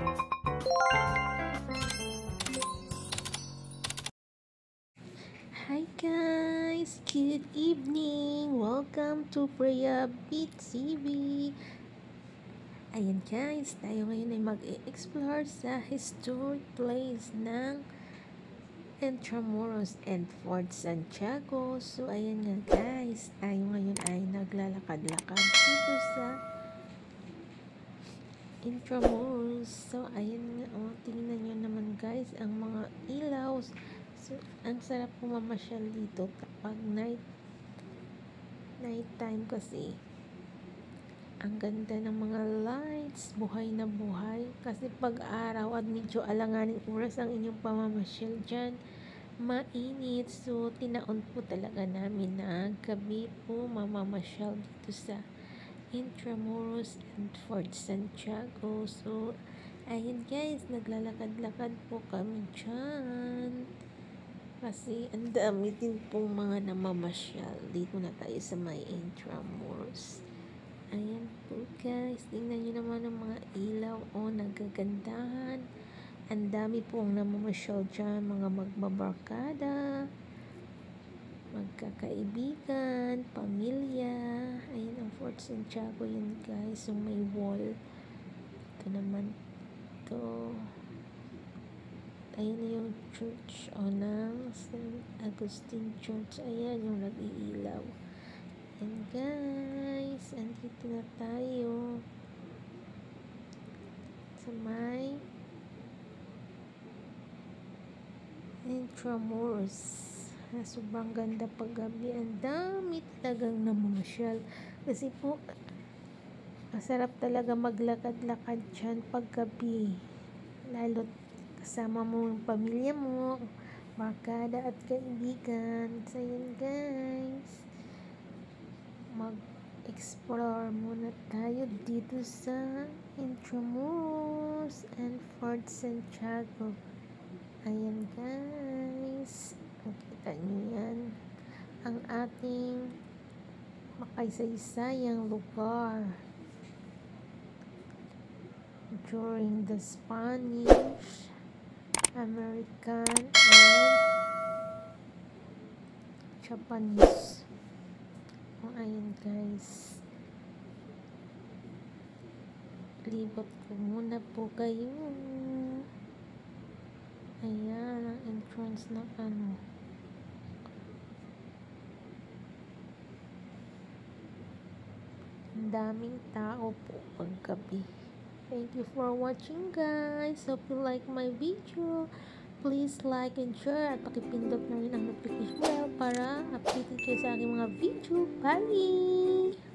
Hi guys! Good evening! Welcome to Priya Beat TV. Ayan guys, tayo ngayon ay mag-explore sa historic place ng Intramuros and Fort Santiago. So ayan nga guys, tayo ngayon ay naglalakad-lakad dito sa Intramuros. So ayan nga, tingnan nyo naman guys ang mga ilaw. So, ang sarap pumamasyal dito kapag night time kasi ang ganda ng mga lights, buhay na buhay. Kasi pag araw at medyo alanganing oras ang inyong pamamasyal dyan, mainit. So, tinaon po talaga namin na gabi po mamamasyal dito sa Intramuros and Fort Santiago. So, ayun guys, naglalakad-lakad po kami dyan. Kasi ang dami din pong mga namamasyal. Dito na tayo sa may Intramuros. Ayan po guys. Tingnan nyo naman ang mga ilaw. Nagagandahan. Ang dami pong namamasyal dyan. Mga magbabarkada, magkakaibigan, pamilya. Ayan ang Fort Santiago yun guys. So may wall. Ito naman. Ito. Ayan yung church ng St. Augustine Church. Ayan yung nag-iilaw. And guys, andito na tayo sa may Intramuros. Sobrang ganda paggabi. Ang dami talagang namamasyal. Kasi po, masarap talaga maglakad-lakad dyan paggabi. Lalo kasama mo yung pamilya mo, barkada at kaibigan. So yun guys, mag-explore muna tayo dito sa Intramuros and Fort Santiago. Ayan guys, nakita nyo yan, ang ating makasaysayang lugar during the Spanish, American, and Japanese. Ayan guys, libot ko muna po kayo. Ayan ang entrance ng ang daming tao po paggabi. Thank you for watching guys. Hope you like my video. Please like and share at pakipindot na rin ang notification bell para updated kayo sa aking mga video. Bye!